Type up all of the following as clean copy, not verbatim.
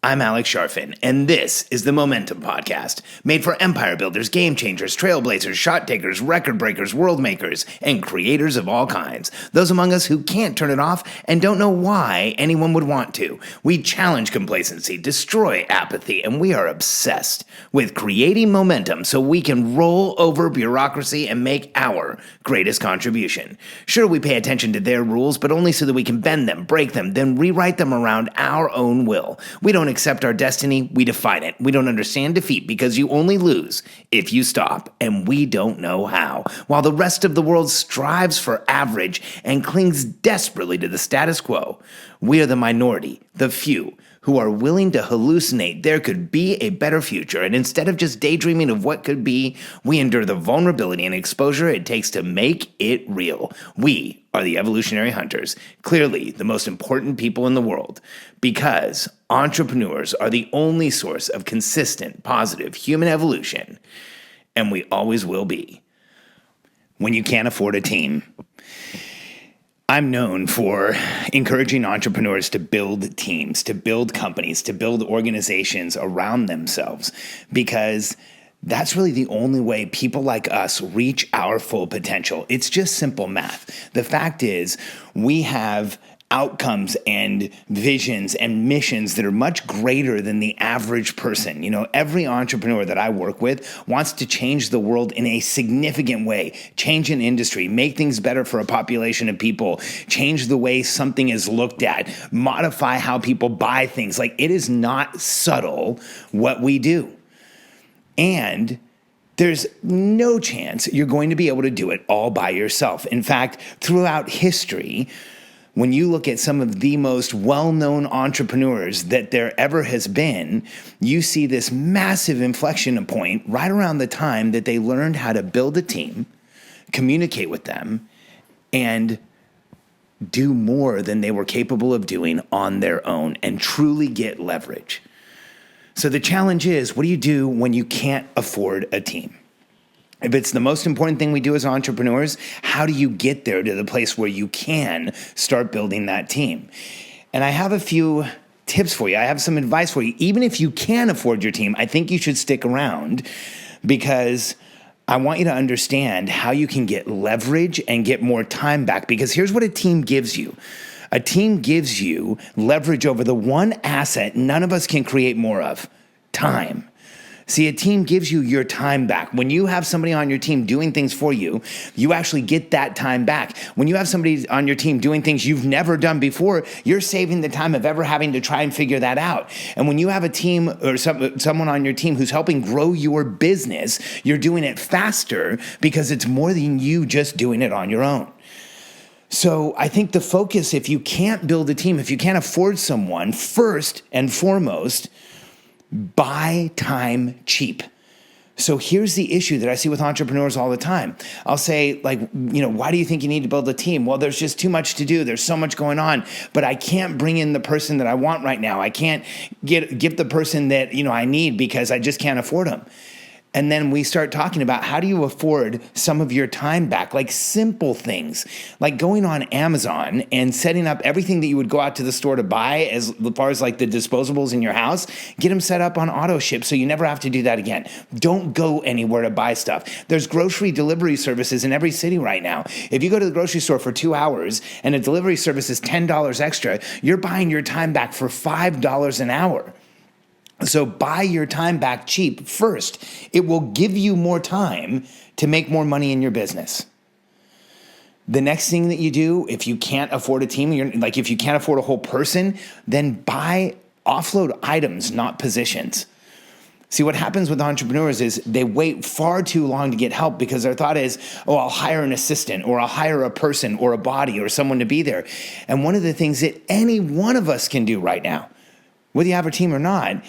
I'm Alex Sharfin, and this is the Momentum Podcast, made for empire builders, game changers, trailblazers, shot takers, record breakers, world makers, and creators of all kinds. Those among us who can't turn it off and don't know why anyone would want to. We challenge complacency, destroy apathy, and we are obsessed with creating momentum so we can roll over bureaucracy and make our greatest contribution. Sure, we pay attention to their rules, but only so that we can bend them, break them, then rewrite them around our own will. We don't accept our destiny, we define it. We don't understand defeat because you only lose if you stop, and we don't know how. While the rest of the world strives for average and clings desperately to the status quo, we are the minority, the few, who are willing to hallucinate there could be a better future, and instead of just daydreaming of what could be, we endure the vulnerability and exposure it takes to make it real. We are the evolutionary hunters, clearly the most important people in the world, because entrepreneurs are the only source of consistent, positive human evolution, and we always will be. When you can't afford a team, I'm known for encouraging entrepreneurs to build teams, to build companies, to build organizations around themselves, because that's really the only way people like us reach our full potential. It's just simple math. The fact is, we have outcomes and visions and missions that are much greater than the average person. You know, every entrepreneur that I work with wants to change the world in a significant way, change an industry, make things better for a population of people, change the way something is looked at, modify how people buy things. Like, it is not subtle what we do. And there's no chance you're going to be able to do it all by yourself. In fact, throughout history, when you look at some of the most well-known entrepreneurs that there ever has been, you see this massive inflection point right around the time that they learned how to build a team, communicate with them, and do more than they were capable of doing on their own and truly get leverage. So the challenge is, what do you do when you can't afford a team? If it's the most important thing we do as entrepreneurs, how do you get there to the place where you can start building that team? And I have a few tips for you. I have some advice for you. Even if you can afford your team, I think you should stick around, because I want you to understand how you can get leverage and get more time back. Because here's what a team gives you. A team gives you leverage over the one asset none of us can create more of: time. See, a team gives you your time back. When you have somebody on your team doing things for you, you actually get that time back. When you have somebody on your team doing things you've never done before, you're saving the time of ever having to try and figure that out. And when you have a team or someone on your team who's helping grow your business, you're doing it faster because it's more than you just doing it on your own. So I think the focus, if you can't build a team, if you can't afford someone, first and foremost, buy time cheap. So here's the issue that I see with entrepreneurs all the time. I'll say, like, why do you think you need to build a team? Well, there's just too much to do. There's so much going on, but I can't bring in the person that I want right now. I can't give the person that, I need because I just can't afford them. And then we start talking about, how do you afford some of your time back? Like simple things, like going on Amazon and setting up everything that you would go out to the store to buy, as far as like the disposables in your house, get them set up on auto ship so you never have to do that again. Don't go anywhere to buy stuff. There's grocery delivery services in every city right now. If you go to the grocery store for 2 hours and a delivery service is $10 extra, you're buying your time back for $5 an hour. So buy your time back cheap first. It will give you more time to make more money in your business. The next thing that you do, if you can't afford a team, if you can't afford a whole person, then offload items, not positions. See, what happens with entrepreneurs is they wait far too long to get help because their thought is, I'll hire an assistant, or I'll hire a person or a body or someone to be there. And one of the things that any one of us can do right now, whether you have a team or not,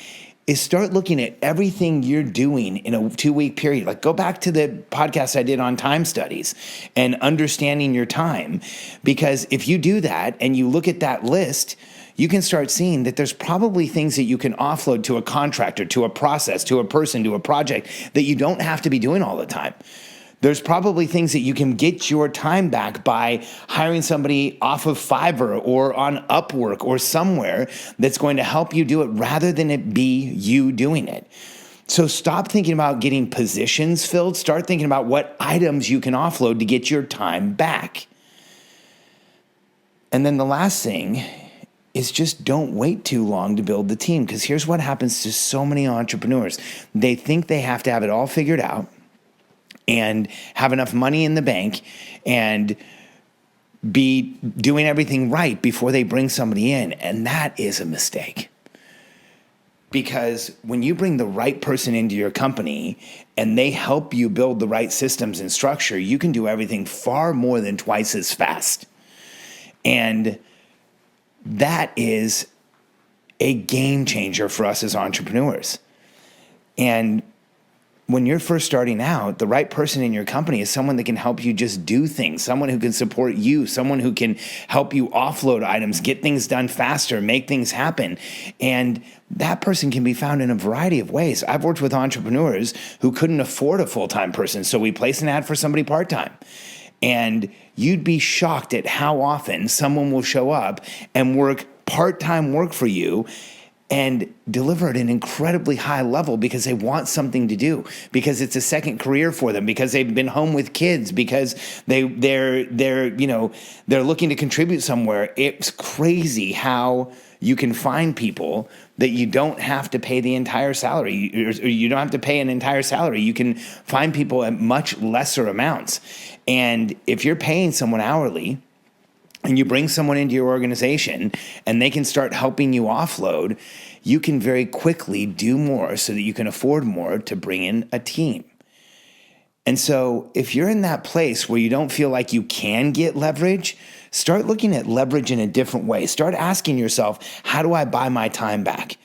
is start looking at everything you're doing in a 2-week period. Like, go back to the podcast I did on time studies and understanding your time. Because if you do that and you look at that list, you can start seeing that there's probably things that you can offload to a contractor, to a process, to a person, to a project that you don't have to be doing all the time. There's probably things that you can get your time back by hiring somebody off of Fiverr or on Upwork or somewhere that's going to help you do it rather than it be you doing it. So stop thinking about getting positions filled. Start thinking about what items you can offload to get your time back. And then the last thing is just don't wait too long to build the team, because here's what happens to so many entrepreneurs. They think they have to have it all figured out and have enough money in the bank and be doing everything right before they bring somebody in. And that is a mistake. Because when you bring the right person into your company and they help you build the right systems and structure, you can do everything far more than twice as fast. And that is a game changer for us as entrepreneurs. And when you're first starting out, the right person in your company is someone that can help you just do things, someone who can support you, someone who can help you offload items, get things done faster, make things happen. And that person can be found in a variety of ways. I've worked with entrepreneurs who couldn't afford a full-time person, so we placed an ad for somebody part-time. And you'd be shocked at how often someone will show up and work part-time work for you and deliver at an incredibly high level because they want something to do, because it's a second career for them, because they've been home with kids, because they're looking to contribute somewhere. It's crazy how you can find people that you don't have to pay the entire salary, or you don't have to pay an entire salary. You can find people at much lesser amounts. And if you're paying someone hourly and you bring someone into your organization and they can start helping you offload, you can very quickly do more so that you can afford more to bring in a team. And so if you're in that place where you don't feel like you can get leverage, start looking at leverage in a different way. Start asking yourself, how do I buy my time back?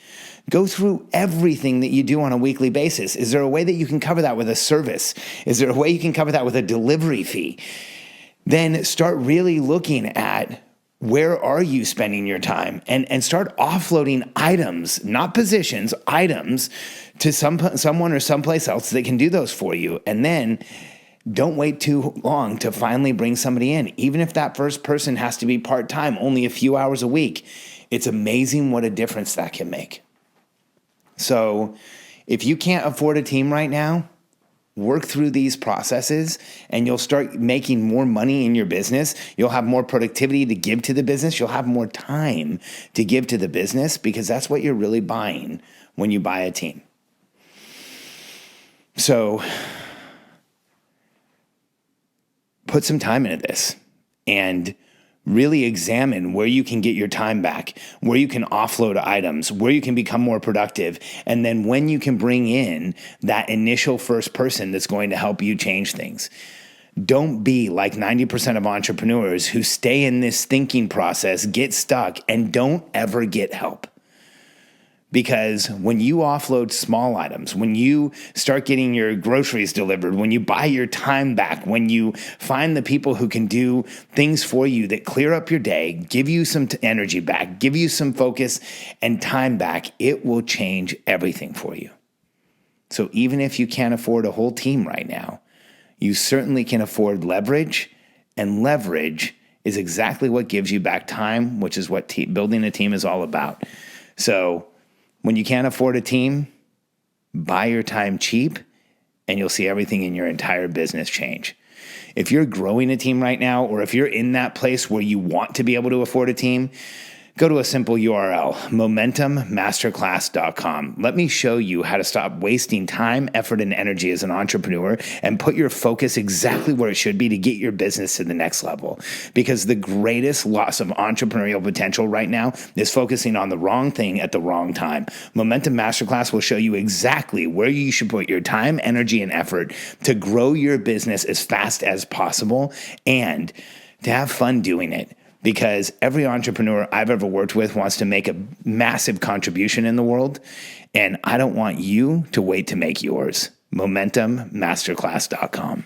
Go through everything that you do on a weekly basis. Is there a way that you can cover that with a service? Is there a way you can cover that with a delivery fee? Then start really looking at where are you spending your time, and start offloading items, not positions, items to someone or someplace else that can do those for you. And then don't wait too long to finally bring somebody in. Even if that first person has to be part-time, only a few hours a week, it's amazing what a difference that can make. So if you can't afford a team right now, work through these processes and you'll start making more money in your business. You'll have more productivity to give to the business. You'll have more time to give to the business, because that's what you're really buying when you buy a team. So put some time into this and really examine where you can get your time back, where you can offload items, where you can become more productive, and then when you can bring in that initial first person that's going to help you change things. Don't be like 90% of entrepreneurs who stay in this thinking process, get stuck, and don't ever get help. Because when you offload small items, when you start getting your groceries delivered, when you buy your time back, when you find the people who can do things for you that clear up your day, give you some energy back, give you some focus and time back, it will change everything for you. So even if you can't afford a whole team right now, you certainly can afford leverage, and leverage is exactly what gives you back time, which is what building a team is all about. So when you can't afford a team, buy your time cheap, and you'll see everything in your entire business change. If you're growing a team right now, or if you're in that place where you want to be able to afford a team, go to a simple URL, momentummasterclass.com. Let me show you how to stop wasting time, effort, and energy as an entrepreneur and put your focus exactly where it should be to get your business to the next level. Because the greatest loss of entrepreneurial potential right now is focusing on the wrong thing at the wrong time. Momentum Masterclass will show you exactly where you should put your time, energy, and effort to grow your business as fast as possible and to have fun doing it. Because every entrepreneur I've ever worked with wants to make a massive contribution in the world, and I don't want you to wait to make yours. MomentumMasterclass.com.